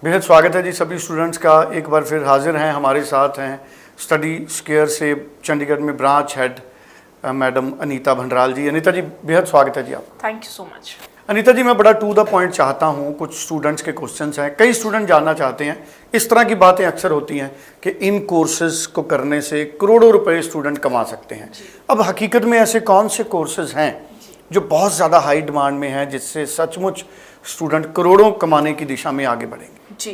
बेहद स्वागत है जी सभी स्टूडेंट्स का। एक बार फिर हाजिर हैं, हमारे साथ हैं स्टडी स्केयर से चंडीगढ़ में branch head madam Anita Bhandral ji. Anita ji बेहद स्वागत है जी आप। Thank you so much. Anita ji मैं बड़ा टू द पॉइंट चाहता हूँ, कुछ स्टूडेंट्स के क्वेश्चंस हैं, कई स्टूडेंट जानना चाहते हैं। इस तरह की बातें अक्सर होती हैं कि इन कोर्सेज को करने से करोड़ों रुपए स्टूडेंट कमा सकते हैं। अब हकीकत में ऐसे कौन से कोर्सेज हैं जो बहुत ज़्यादा हाई डिमांड में हैं, जिससे सचमुच स्टूडेंट करोड़ों कमाने की दिशा में आगे बढ़ेंगे? जी,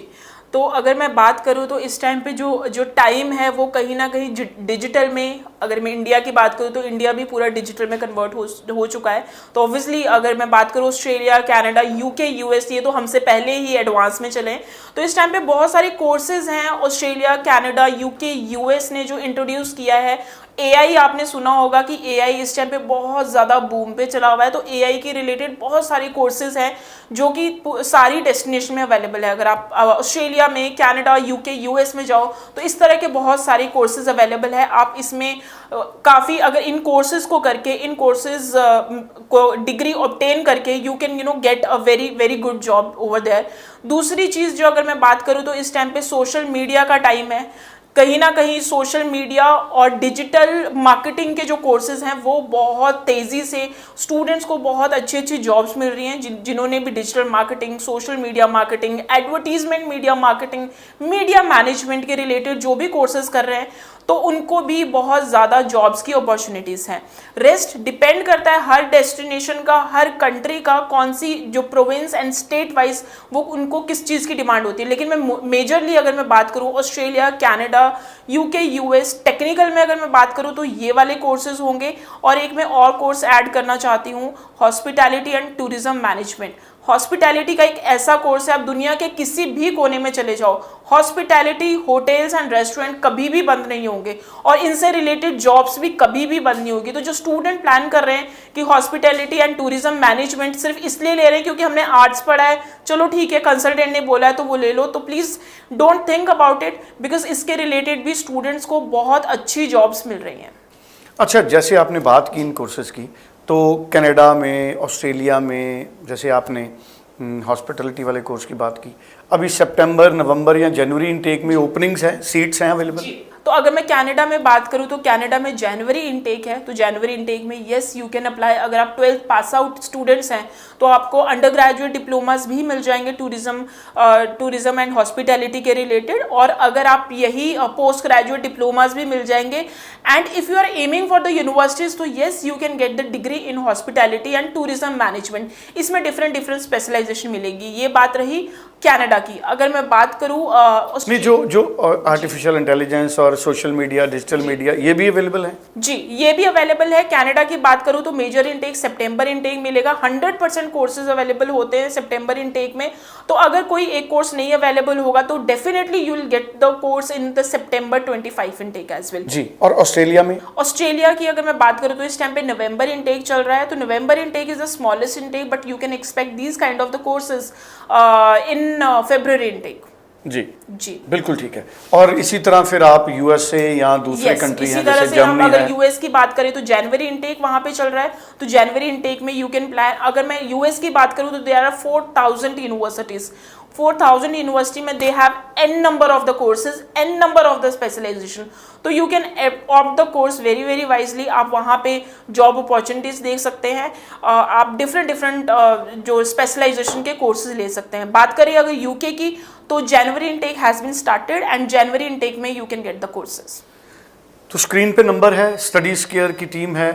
तो अगर मैं बात करूँ तो इस टाइम पे जो टाइम है वो कहीं ना कहीं डिजिटल में, अगर मैं इंडिया की बात करूँ तो इंडिया भी पूरा डिजिटल में कन्वर्ट हो चुका है। तो ऑब्वियसली अगर मैं बात करूँ ऑस्ट्रेलिया, कनाडा, यूके, यूएस, ये तो हमसे पहले ही एडवांस में चले। तो इस टाइम पे बहुत सारे कोर्सेज हैं ऑस्ट्रेलिया, कनाडा, यूके, यूएस ने जो इंट्रोड्यूस किया है। एआई आपने सुना होगा कि एआई इस टाइम पे बहुत ज़्यादा बूम पे चला हुआ है। तो एआई के रिलेटेड बहुत सारे कोर्सेज हैं जो कि सारी डेस्टिनेशन में अवेलेबल है। अगर आप ऑस्ट्रेलिया में, कनाडा, यूके, यूएस में जाओ तो इस तरह के बहुत सारे कोर्सेज अवेलेबल है। आप इसमें काफ़ी अगर इन कोर्सेज को करके, इन कोर्सेज को डिग्री ऑब्टेन करके you can get a very very good job over there. दूसरी चीज़ जो अगर मैं बात करूँ तो इस टाइम पे सोशल मीडिया का टाइम है। कहीं ना कहीं सोशल मीडिया और डिजिटल मार्केटिंग के जो कोर्सेज हैं वो बहुत तेज़ी से स्टूडेंट्स को बहुत अच्छी अच्छी जॉब्स मिल रही हैं। जिन्होंने भी digital marketing, social media marketing, advertisement media marketing, media management के रिलेटेड जो भी कोर्सेज कर रहे हैं तो उनको भी बहुत ज़्यादा जॉब्स की अपॉर्चुनिटीज़ हैं। रेस्ट डिपेंड करता है हर डेस्टिनेशन का, हर कंट्री का, कौन सी जो प्रोविंस एंड स्टेट वाइज वो उनको किस चीज़ की डिमांड होती है। लेकिन मैं मेजरली अगर मैं बात करूँ Australia, Canada, UK, US, technical में अगर मैं बात करूँ तो ये वाले कोर्सेज होंगे। और एक मैं और कोर्स ऐड करना चाहती हूँ, hospitality and tourism management. Hospitality का एक ऐसा कोर्स है, आप दुनिया के किसी भी कोने में चले जाओ, हॉस्पिटैलिटी, होटल्स एंड रेस्टोरेंट कभी भी बंद नहीं होंगे और इनसे रिलेटेड जॉब्स भी कभी भी बंद नहीं होगी। तो जो स्टूडेंट प्लान कर रहे हैं कि हॉस्पिटैलिटी एंड टूरिज्म मैनेजमेंट सिर्फ इसलिए ले रहे हैं क्योंकि हमने आर्ट्स पढ़ा है, चलो ठीक है कंसल्टेंट ने बोला है तो वो ले लो, तो please don't think about it, because इसके रिलेटेड भी स्टूडेंट्स को बहुत अच्छी जॉब्स मिल रही हैं। अच्छा, जैसे आपने बात की इन कोर्सेज की, तो कनाडा में, ऑस्ट्रेलिया में, जैसे आपने हॉस्पिटलिटी वाले कोर्स की बात की, अभी सितंबर, नवंबर या जनवरी इनटेक में ओपनिंग्स हैं, सीट्स हैं अवेलेबल? तो अगर मैं कनाडा में बात करूं तो कनाडा में जनवरी इनटेक है। तो जनवरी इनटेक में यस यू कैन अप्लाई। अगर आप 12th पास आउट स्टूडेंट्स हैं तो आपको अंडर ग्रेजुएट डिप्लोमास भी मिल जाएंगे टूरिज्म एंड हॉस्पिटैलिटी के रिलेटेड। और अगर आप यही पोस्ट ग्रेजुएट डिप्लोमास भी मिल जाएंगे। And if you are aiming for the universities तो yes you can get the degree in hospitality and tourism management. इसमें डिफरेंट स्पेशलाइजेशन मिलेगी। ये बात रही कनाडा की। अगर मैं बात करूँ जो आर्टिफिशियल इंटेलिजेंस और सोशल मीडिया, डिजिटल मीडिया, ये भी अवेलेबल है? जी, ये भी अवेलेबल है। कनाडा की बात करूँ तो मेजर इनटेक सितंबर इनटेक मिलेगा। 100% कोर्सेज अवेलेबल होते हैं सितंबर इनटेक में। तो अगर कोई एक कोर्स नहीं अवेलेबल होगा तो definitely you will get the course in the September 25 intake as well. जी। और ऑस्ट्रेलिया में? ऑस्ट्रेलिया की अगर मैं बात करूँ तो इस टाइम पे नवंबर इनटेक चल रहा है। तो November intake is the smallest intake, but you can expect these kind of the courses in February intake. जी जी, बिल्कुल ठीक है। और इसी तरह फिर आप यूएसए या दूसरे कंट्री हैं जैसे जर्मनी है। अगर यूएस की बात करें तो जनवरी इनटेक वहां पे चल रहा है। तो जनवरी इनटेक में यू कैन प्लान। अगर मैं यूएस की बात करूं तो देयर आर 4000 यूनिवर्सिटीज। 4000 यूनिवर्सिटी में they have n number of the courses, n number of the specialization. तो you can opt the course very very wisely. आप वहाँ पे जॉब अपॉर्चुनिटीज देख सकते हैं। आप डिफरेंट जो स्पेशलाइजेशन के कोर्सेज ले सकते हैं। बात करें अगर यूके की तो January intake has been started and January intake में you can get the courses. तो स्क्रीन पे नंबर है, स्टडी स्केयर की टीम है,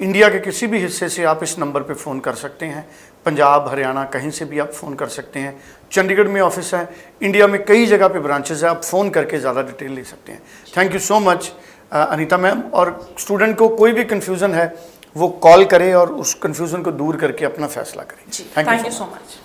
इंडिया के किसी भी हिस्से से आप इस नंबर पे फ़ोन कर सकते हैं। पंजाब, हरियाणा, कहीं से भी आप फ़ोन कर सकते हैं। चंडीगढ़ में ऑफिस है, इंडिया में कई जगह पे ब्रांचेस है, आप फ़ोन करके ज़्यादा डिटेल ले सकते हैं। Thank you so much Anita ma'am. और स्टूडेंट को कोई भी कन्फ्यूज़न है वो कॉल करे और उस कन्फ्यूज़न को दूर करके अपना फैसला करें। Thank you so much.